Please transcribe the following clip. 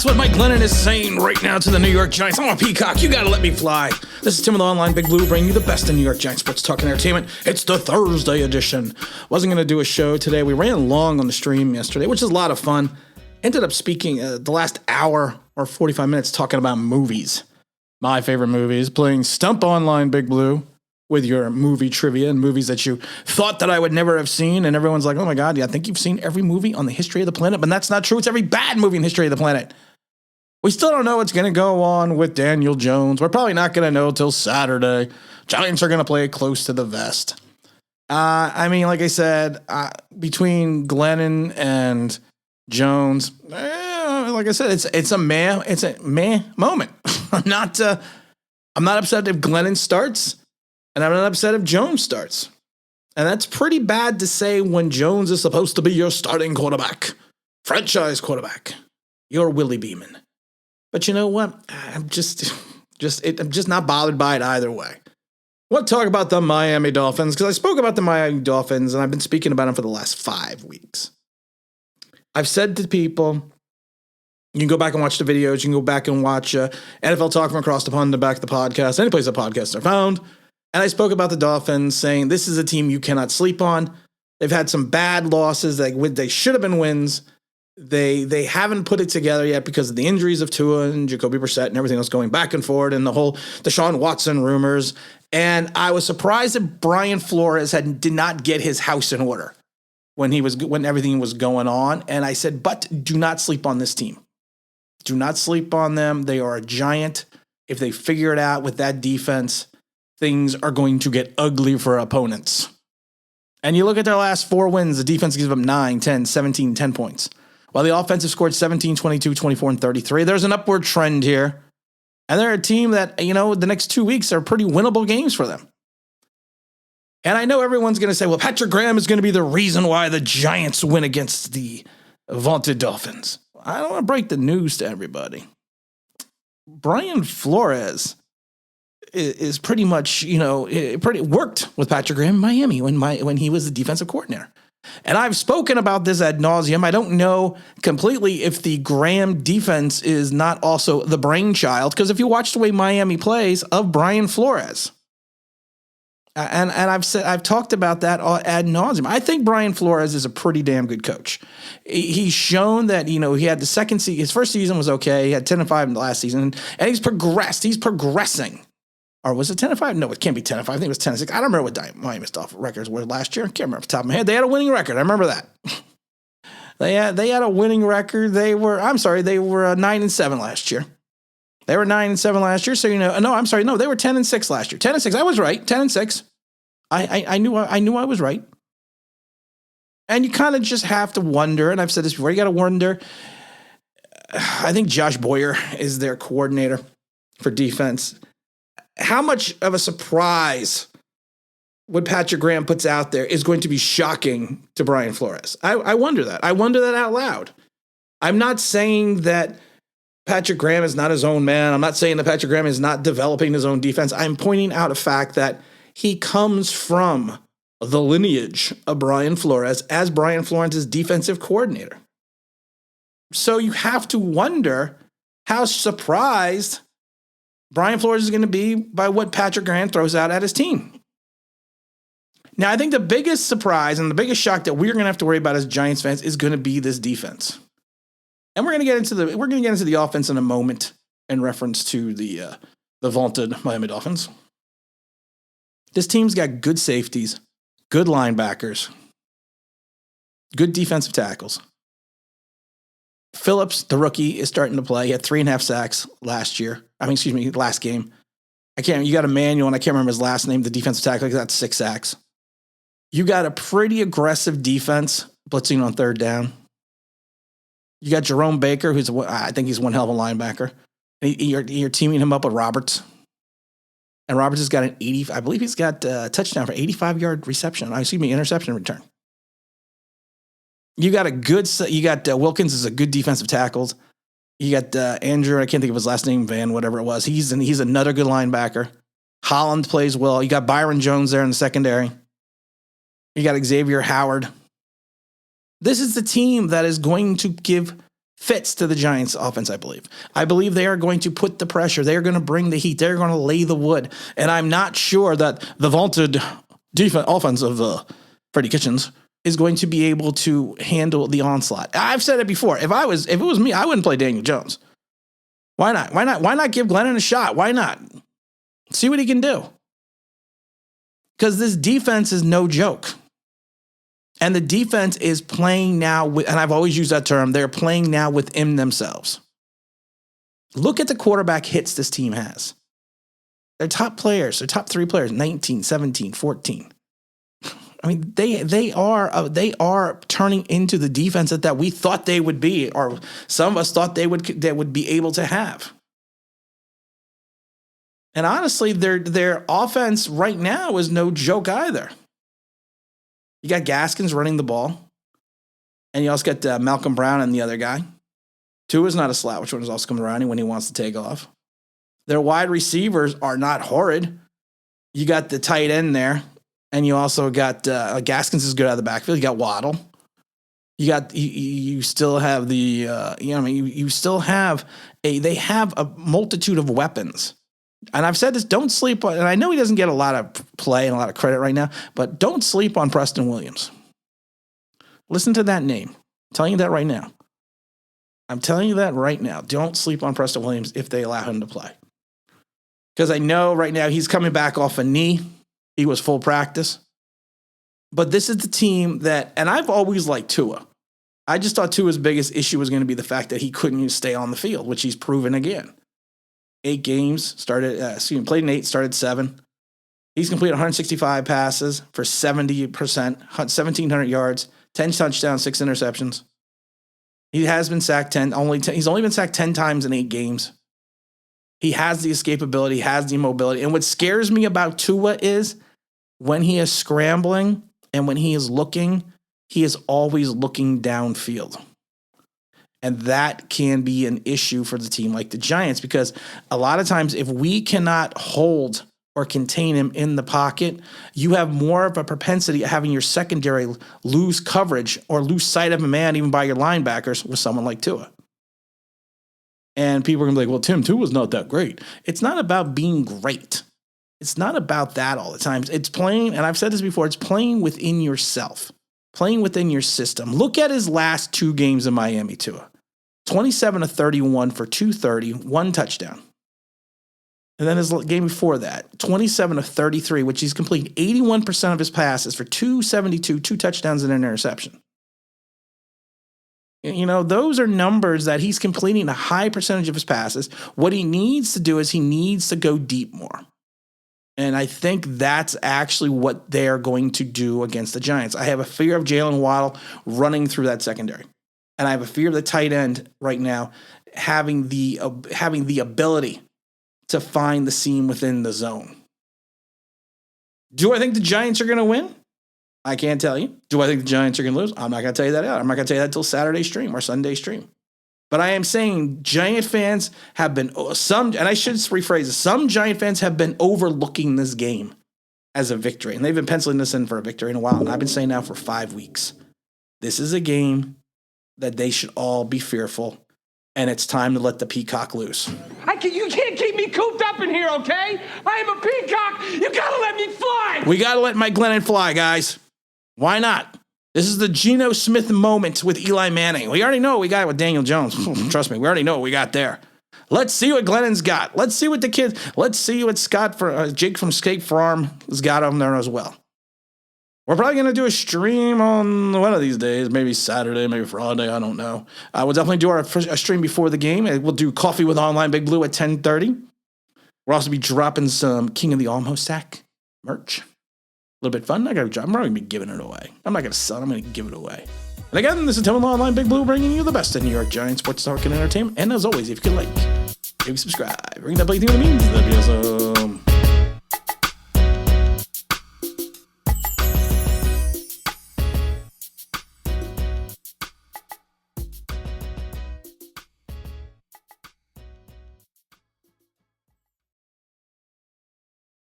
what Mike Glennon is saying right now to the New York Giants. I'm a peacock. You gotta let me fly. This is Tim with Online Big Blue, bringing you the best in New York Giants sports talk and entertainment. It's the Thursday edition. Wasn't gonna do a show today. We ran long on the stream yesterday, which is a lot of fun. Ended up speaking the last hour or 45 minutes talking about movies. My favorite movies, playing Stump Online Big Blue with your movie trivia and movies that you thought that I would never have seen. And everyone's like, oh my God, yeah, I think you've seen every movie on the history of the planet. But that's not true. It's every bad movie in the history of the planet. We still don't know what's going to go on with Daniel Jones. We're probably not going to know till Saturday. Giants are going to play it close to the vest. I mean, like I said, between Glennon and Jones, like I said, it's a meh moment. I'm not upset if Glennon starts. And I'm not upset if Jones starts. And that's pretty bad to say when Jones is supposed to be your starting quarterback, franchise quarterback, your Willie Beeman. But you know what? I'm just not bothered by it either way. I want to talk about the Miami Dolphins because I spoke about the Miami Dolphins and I've been speaking about them for the last 5 weeks. I've said to people, you can go back and watch the videos. You can go back and watch NFL Talk from across the pond and back the podcast, any place that podcasts are found. And I spoke about the Dolphins, saying this is a team you cannot sleep on. They've had some bad losses. They should have been wins. They haven't put it together yet because of the injuries of Tua and Jacoby Brissett and everything else going back and forth and the whole Deshaun Watson rumors. And I was surprised that Brian Flores did not get his house in order when everything was going on. And I said, but do not sleep on this team. Do not sleep on them. They are a giant. If they figure it out with that defense, things are going to get ugly for opponents. And you look at their last 4 wins, the defense gives them 9, 10, 17, 10 points. While the offense have scored 17, 22, 24, and 33. There's an upward trend here. And they're a team that, the next 2 weeks are pretty winnable games for them. And I know everyone's going to say, well, Patrick Graham is going to be the reason why the Giants win against the vaunted Dolphins. I don't want to break the news to everybody. Brian Flores is pretty much, worked with Patrick Graham in Miami when he was the defensive coordinator. And I've spoken about this ad nauseum. I don't know completely if the Graham defense is not also the brainchild, because if you watch the way Miami plays, of Brian Flores. And I've talked about that ad nauseum. I think Brian Flores is a pretty damn good coach. He's shown that, he had the second season. His first season was okay. He had 10-5 in the last season, and he's progressed. He's progressing. Or was it 10-5? No, it can't be 10-5. I think it was 10-6. I don't remember what Miami's records were last year. I can't remember off the top of my head. They had a winning record. I remember that. They had a winning record. They were 9-7 last year. They were 9-7 last year. So they were 10-6 last year. 10-6. I was right. 10-6. I knew I was right. And you kind of just have to wonder, and I've said this before, you got to wonder. I think Josh Boyer is their coordinator for defense. How much of a surprise what Patrick Graham puts out there is going to be shocking to Brian Flores? I wonder that. I wonder that out loud. I'm not saying that Patrick Graham is not his own man. I'm not saying that Patrick Graham is not developing his own defense. I'm pointing out a fact that he comes from the lineage of Brian Flores as Brian Florence's defensive coordinator. So you have to wonder how surprised Brian Flores is going to be by what Patrick Graham throws out at his team. Now, I think the biggest surprise and the biggest shock that we're going to have to worry about as Giants fans is going to be this defense. And we're going to get into the offense in a moment in reference to the vaunted Miami Dolphins. This team's got good safeties, good linebackers, good defensive tackles. Phillips, the rookie, is starting to play. He had 3.5 sacks last game. You got Emmanuel, and I can't remember his last name, the defensive tackle, that's 6 sacks. You got a pretty aggressive defense blitzing on third down. You got Jerome Baker, I think he's one hell of a linebacker. And you're teaming him up with Roberts. And Roberts has got I believe he's got a touchdown for 85-yard interception return. You got Wilkins is a good defensive tackle. You got Andrew, I can't think of his last name, Van, whatever it was. He's another good linebacker. Holland plays well. You got Byron Jones there in the secondary. You got Xavier Howard. This is the team that is going to give fits to the Giants offense, I believe. I believe they are going to put the pressure. They're going to bring the heat. They're going to lay the wood. And I'm not sure that the vaunted offense of Freddie Kitchens is going to be able to handle the onslaught. I've said it before. If it was me, I wouldn't play Daniel Jones. Why not? Why not give Glennon a shot? Why not? See what he can do. Because this defense is no joke. And the defense is playing now with, and I've always used that term, they're playing now within themselves. Look at the quarterback hits this team has. Their top players, their top 3 players, 19, 17, 14. I mean, they are turning into the defense that we thought they would be, or some of us thought they would be able to have. And honestly, their offense right now is no joke either. You got Gaskins running the ball, and you also got Malcolm Brown and the other guy. Tua's not a slouch when he's also coming around when he wants to take off. Their wide receivers are not horrid. You got the tight end there, and you also got Gaskins is good out of the backfield. You got Waddle. You still have you still have they have a multitude of weapons. And I've said this, don't sleep on, and I know he doesn't get a lot of play and a lot of credit right now, but don't sleep on Preston Williams. Listen to that name. I'm telling you that right now. I'm telling you that right now. Don't sleep on Preston Williams if they allow him to play. Because I know right now he's coming back off a knee. He was full practice. But this is the team that, and I've always liked Tua. I just thought Tua's biggest issue was going to be the fact that he couldn't stay on the field, which he's proven again. 8 games, played in 8, started 7. He's completed 165 passes for 70%, 1,700 yards, 10 touchdowns, 6 interceptions. He has been sacked 10. He's only been sacked 10 times in 8 games. He has the escapability, has the mobility. And what scares me about Tua is when he is scrambling and when he is looking, he is always looking downfield. And that can be an issue for the team like the Giants, because a lot of times if we cannot hold or contain him in the pocket, you have more of a propensity of having your secondary lose coverage or lose sight of a man even by your linebackers with someone like Tua. And people are going to be like, well, Tim, Tua's not that great. It's not about being great. It's not about that all the time. It's playing, and I've said this before, it's playing within yourself, playing within your system. Look at his last 2 games in Miami, Tua. 27 of 31 for 230, 1 touchdown. And then his game before that, 27 of 33, which he's completing 81% of his passes for 272, 2 touchdowns and an interception. You know, those are numbers that he's completing a high percentage of his passes. What he needs to do is he needs to go deep more. And I think that's actually what they're going to do against the Giants. I have a fear of Jalen Waddle running through that secondary. And I have a fear of the tight end right now having the ability to find the seam within the zone. Do I think the Giants are going to win? I can't tell you. Do I think the Giants are going to lose? I'm not going to tell you that out. I'm not going to tell you that until Saturday stream or Sunday stream. But I am saying Giant fans have been, and I should rephrase it, some Giant fans have been overlooking this game as a victory. And they've been penciling this in for a victory in a while. And I've been saying now for 5 weeks. This is a game that they should all be fearful, and it's time to let the peacock loose. You can't keep me cooped up in here, okay? I am a peacock. You gotta let me fly. We gotta let Mike Glennon fly, guys. Why not? This is the Geno Smith moment with Eli Manning. We already know what we got with Daniel Jones. Trust me, we already know what we got there. Let's see what Glennon's got. Let's see what the kids. Let's see what Jake from State Farm has got on there as well. We're probably going to do a stream on one of these days, maybe Saturday, maybe Friday, I don't know. We'll definitely do a stream before the game. We'll do Coffee with Online Big Blue at 10:30. We'll also be dropping some King of the Almost Sack merch. A little bit fun. I'm not going to be giving it away. I'm not going to sell it. I'm going to give it away. And again, this is Tim with Online Big Blue, bringing you the best in New York Giants sports talk and entertainment. And as always, if you could like, maybe subscribe, ring that bell thing that means that'd be awesome.